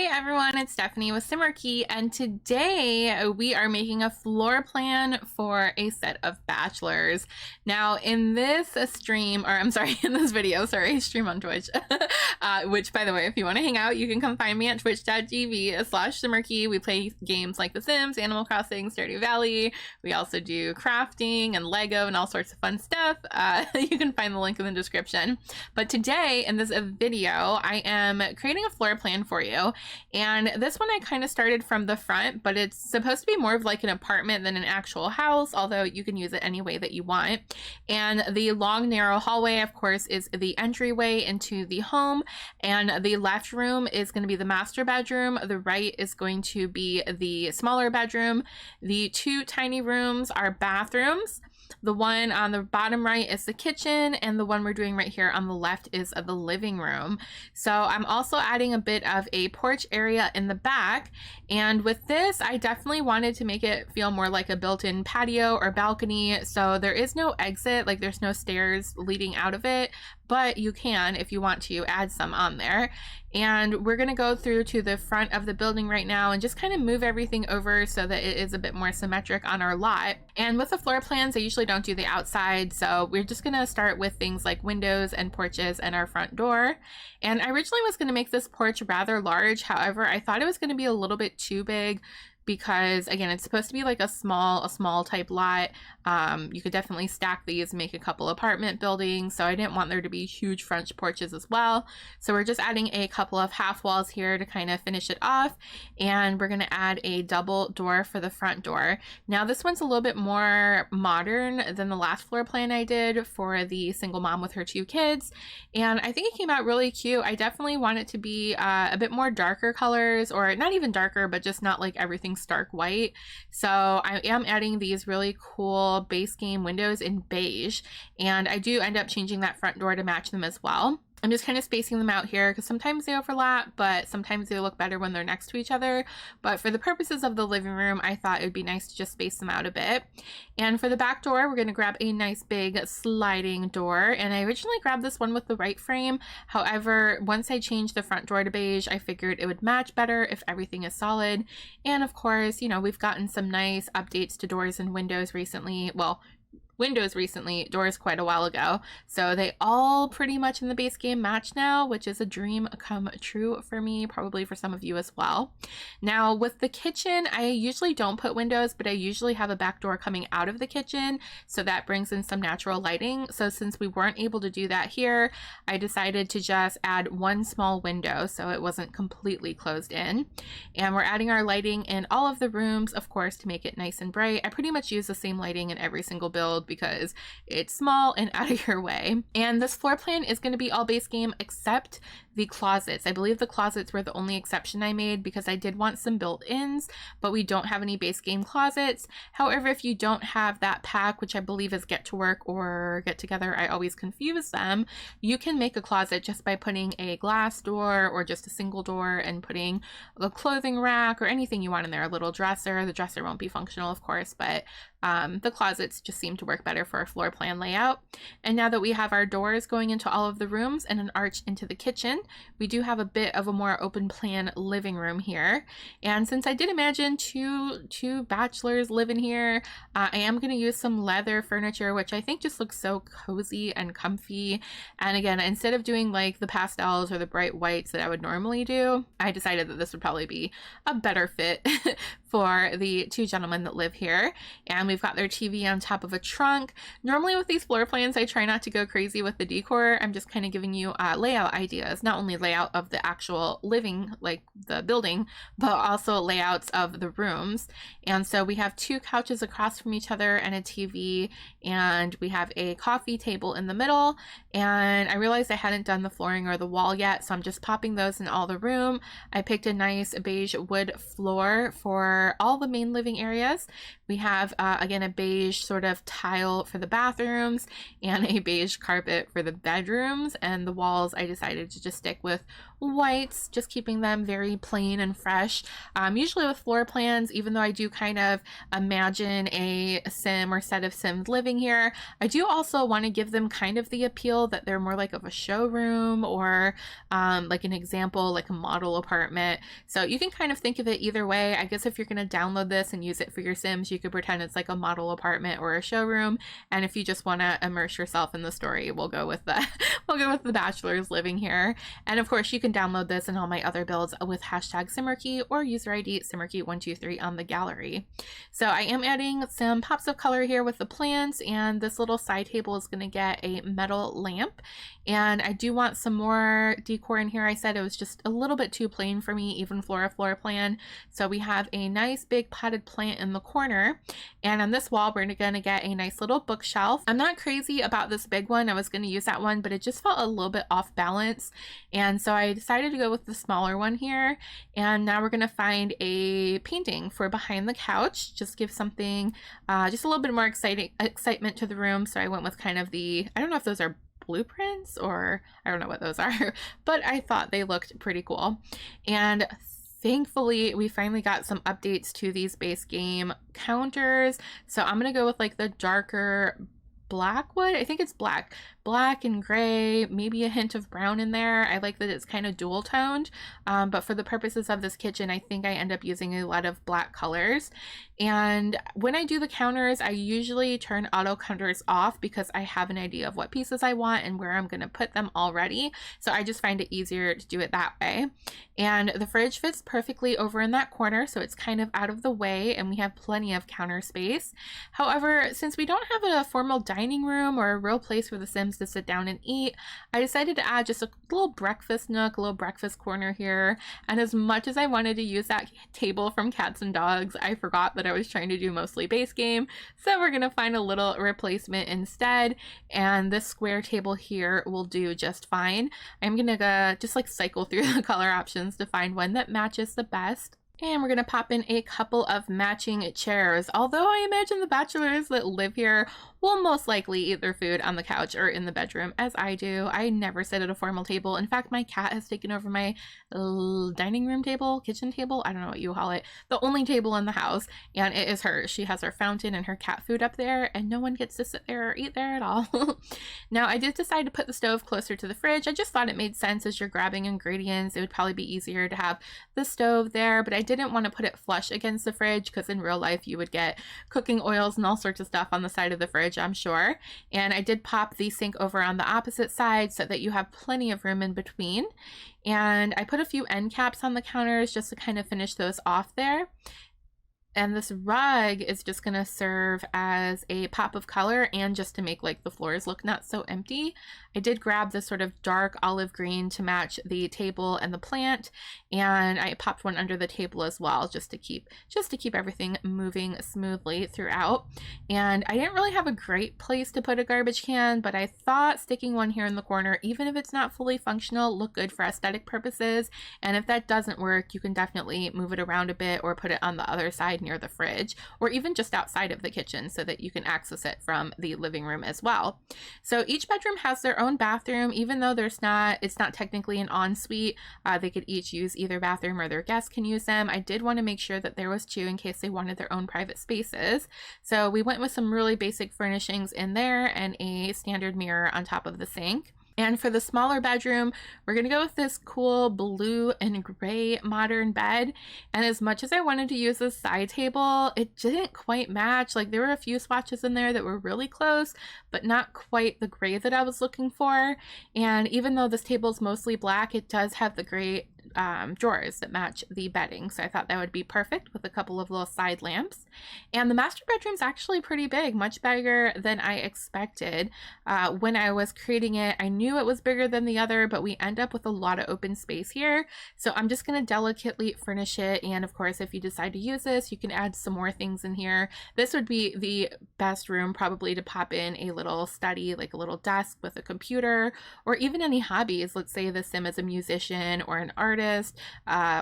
Everyone, it's Stephanie with Simarchy, and today we are making a floor plan for a set of bachelors. Now, in this stream, or I'm sorry, in this video, stream on Twitch, which, by the way, if you want to hang out, you can come find me at twitch.tv/Simarchy. We play games like The Sims, Animal Crossing, Stardew Valley. We also do crafting and Lego and all sorts of fun stuff. You can find the link in the description. But today, in this video, I am creating a floor plan for you. And this one I kind of started from the front, but it's supposed to be more of like an apartment than an actual house, although you can use it any way that you want. And the long, narrow hallway, of course, is the entryway into the home. And the left room is going to be the master bedroom. The right is going to be the smaller bedroom. The two tiny rooms are bathrooms. The one on the bottom right is the kitchen, and the one we're doing right here on the left is the living room. So I'm also adding a bit of a porch area in the back, and with this I definitely wanted to make it feel more like a built-in patio or balcony. So there is no exit, like there's no stairs leading out of it, but you can, if you want to, add some on there. And we're going to go through to the front of the building right now and just kind of move everything over so that it is a bit more symmetric on our lot. And with the floor plans, I usually don't do the outside, so we're just going to start with things like windows and porches and our front door. And I originally was going to make this porch rather large. However, I thought it was going to be a little bit too big, because again, it's supposed to be like a small type lot. You could definitely stack these and make a couple apartment buildings, so I didn't want there to be huge front porches as well. So we're just adding a couple of half walls here to kind of finish it off, and we're going to add a double door for the front door. Now this one's a little bit more modern than the last floor plan I did for the single mom with her two kids, and I think it came out really cute. I definitely want it to be a bit more darker colors, or not even darker, but just not like everything stark white. So I am adding these really cool base game windows in beige, and I do end up changing that front door to match them as well. I'm just kind of spacing them out here because sometimes they overlap, but sometimes they look better when they're next to each other. But for the purposes of the living room, I thought it would be nice to just space them out a bit. And for the back door, we're going to grab a nice big sliding door. And I originally grabbed this one with the right frame. However, once I changed the front door to beige, I figured it would match better if everything is solid. And of course, you know, we've gotten some nice updates to doors and windows recently. Well, windows recently, doors quite a while ago. So they all pretty much in the base game match now, which is a dream come true for me, probably for some of you as well. Now with the kitchen, I usually don't put windows, but I usually have a back door coming out of the kitchen, so that brings in some natural lighting. So since we weren't able to do that here, I decided to just add one small window so it wasn't completely closed in. And we're adding our lighting in all of the rooms, of course, to make it nice and bright. I pretty much use the same lighting in every single build because it's small and out of your way. And this floor plan is going to be all base game except the closets. I believe the closets were the only exception I made because I did want some built-ins, but we don't have any base game closets. However, if you don't have that pack, which I believe is Get to Work or Get Together, I always confuse them, you can make a closet just by putting a glass door or just a single door and putting a clothing rack or anything you want in there, a little dresser. The dresser won't be functional, of course, but the closets just seem to work better for a floor plan layout. And now that we have our doors going into all of the rooms and an arch into the kitchen, we do have a bit of a more open plan living room here. And since I did imagine two bachelors live in here, I am going to use some leather furniture, which I think just looks so cozy and comfy. And again, instead of doing like the pastels or the bright whites that I would normally do, I decided that this would probably be a better fit for the two gentlemen that live here. And we've got their TV on top of a trunk. Normally with these floor plans, I try not to go crazy with the decor. I'm just kind of giving you layout ideas, not only layout of the actual living, like the building, but also layouts of the rooms. And so we have two couches across from each other and a TV, and we have a coffee table in the middle. And I realized I hadn't done the flooring or the wall yet, so I'm just popping those in all the room. I picked a nice beige wood floor for all the main living areas. We have, again, a beige sort of tile for the bathrooms and a beige carpet for the bedrooms, and the walls I decided to just stick with whites, just keeping them very plain and fresh. Usually with floor plans, even though I do kind of imagine a sim or set of sims living here, I do also want to give them kind of the appeal that they're more like of a showroom or like an example, like a model apartment. So you can kind of think of it either way. I guess if you're going to download this and use it for your sims, you could pretend it's like a model apartment or a showroom. And if you just want to immerse yourself in the story, we'll go with the bachelors living here. And of course, you can download this and all my other builds with hashtag Simarchy or user ID Simarchy123 on the gallery. So I am adding some pops of color here with the plants, and this little side table is going to get a metal lamp. And I do want some more decor in here. I said it was just a little bit too plain for me, even for a floor plan. So we have a nice big potted plant in the corner. And on this wall, we're going to get a nice little bookshelf. I'm not crazy about this big one. I was going to use that one, but it just felt a little bit off balance. And so I decided to go with the smaller one here. And now we're going to find a painting for behind the couch. Just give something, just a little bit more excitement to the room. So I went with kind of the, I don't know if those are blueprints or I don't know what those are, but I thought they looked pretty cool. And thankfully, we finally got some updates to these base game counters. So I'm going to go with like the darker black wood. I think it's black and gray, maybe a hint of brown in there. I like that it's kind of dual toned, but for the purposes of this kitchen, I think I end up using a lot of black colors. And when I do the counters, I usually turn auto counters off because I have an idea of what pieces I want and where I'm going to put them already. So I just find it easier to do it that way. And the fridge fits perfectly over in that corner, so it's kind of out of the way and we have plenty of counter space. However, since we don't have a formal dining room or a real place for the Sims to sit down and eat, I decided to add just a little breakfast nook, a little breakfast corner here. And as much as I wanted to use that table from Cats and Dogs, I forgot that I was trying to do mostly base game. So we're gonna find a little replacement instead. And this square table here will do just fine. I'm gonna just like cycle through the color options to find one that matches the best. And we're going to pop in a couple of matching chairs. Although I imagine the bachelors that live here will most likely eat their food on the couch or in the bedroom, as I do. I never sit at a formal table. In fact, my cat has taken over my dining room table, kitchen table, I don't know what you call it, the only table in the house, and it is hers. She has her fountain and her cat food up there, and no one gets to sit there or eat there at all. Now, I did decide to put the stove closer to the fridge. I just thought it made sense as you're grabbing ingredients. It would probably be easier to have the stove there, but I didn't want to put it flush against the fridge because in real life you would get cooking oils and all sorts of stuff on the side of the fridge, I'm sure. And I did pop the sink over on the opposite side so that you have plenty of room in between. And I put a few end caps on the counters just to kind of finish those off there. And this rug is just going to serve as a pop of color and just to make like the floors look not so empty. I did grab this sort of dark olive green to match the table and the plant, and I popped one under the table as well just to keep everything moving smoothly throughout. And I didn't really have a great place to put a garbage can, but I thought sticking one here in the corner, even if it's not fully functional, look good for aesthetic purposes. And if that doesn't work, you can definitely move it around a bit or put it on the other side near the fridge, or even just outside of the kitchen so that you can access it from the living room as well. So each bedroom has their own bathroom, even though it's not technically an ensuite. They could each use either bathroom or their guests can use them. I did want to make sure that there was two in case they wanted their own private spaces. So we went with some really basic furnishings in there and a standard mirror on top of the sink. And for the smaller bedroom, we're going to go with this cool blue and gray modern bed. And as much as I wanted to use this side table, it didn't quite match. Like there were a few swatches in there that were really close, but not quite the gray that I was looking for. And even though this table is mostly black, it does have the gray drawers that match the bedding. So I thought that would be perfect with a couple of little side lamps. And the master bedroom's actually pretty big, much bigger than I expected. When I was creating it, I knew it was bigger than the other, but we end up with a lot of open space here. So I'm just going to delicately furnish it. And of course, if you decide to use this, you can add some more things in here. This would be the best room probably to pop in a little study, like a little desk with a computer, or even any hobbies. Let's say the sim is a musician or an artist, artist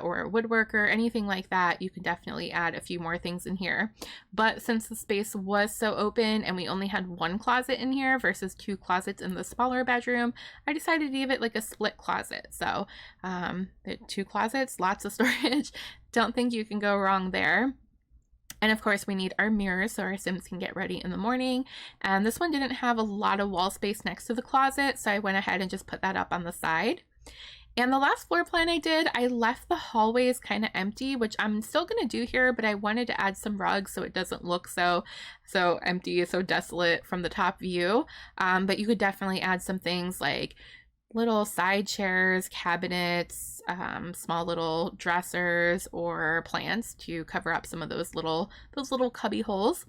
or a woodworker, anything like that, you can definitely add a few more things in here. But since the space was so open and we only had one closet in here versus 2 closets in the smaller bedroom, I decided to give it like a split closet. So 2 closets, lots of storage. Don't think you can go wrong there. And of course we need our mirrors so our Sims can get ready in the morning. And this one didn't have a lot of wall space next to the closet, so I went ahead and just put that up on the side. And the last floor plan I did, I left the hallways kind of empty, which I'm still going to do here, but I wanted to add some rugs so it doesn't look so empty, so desolate from the top view. But you could definitely add some things like little side chairs, cabinets, small little dressers, or plants to cover up some of those little cubby holes.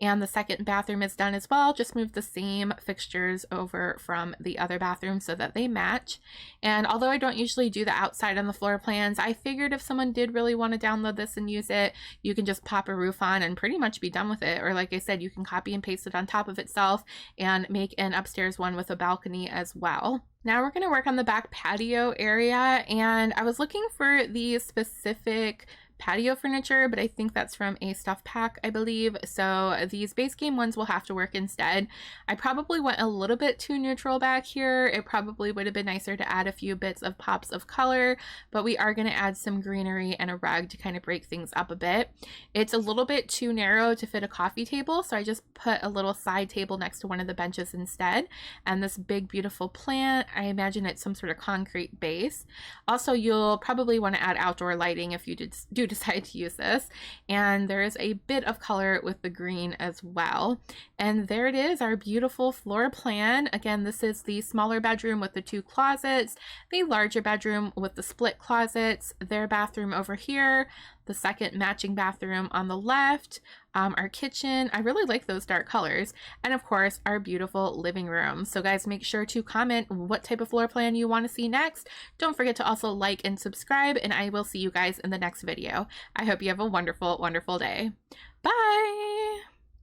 And the second bathroom is done as well. Just move the same fixtures over from the other bathroom so that they match. And although I don't usually do the outside on the floor plans, I figured if someone did really want to download this and use it, you can just pop a roof on and pretty much be done with it. Or like I said, you can copy and paste it on top of itself and make an upstairs one with a balcony as well. Now we're going to work on the back patio area, and I was looking for the specific patio furniture, but I think that's from a stuff pack, I believe. So these base game ones will have to work instead. I probably went a little bit too neutral back here. It probably would have been nicer to add a few bits of pops of color, but we are going to add some greenery and a rug to kind of break things up a bit. It's a little bit too narrow to fit a coffee table, so I just put a little side table next to one of the benches instead. And this big beautiful plant, I imagine it's some sort of concrete base. Also, you'll probably want to add outdoor lighting if you do decide to use this, and there is a bit of color with the green as well. And there it is, our beautiful floor plan. Again, this is the smaller bedroom with the 2 closets, the larger bedroom with the split closets, their bathroom over here, the second matching bathroom on the left, our kitchen. I really like those dark colors, and of course our beautiful living room. So guys, make sure to comment what type of floor plan you want to see next. Don't forget to also like and subscribe, and I will see you guys in the next video. I hope you have a wonderful day. Bye.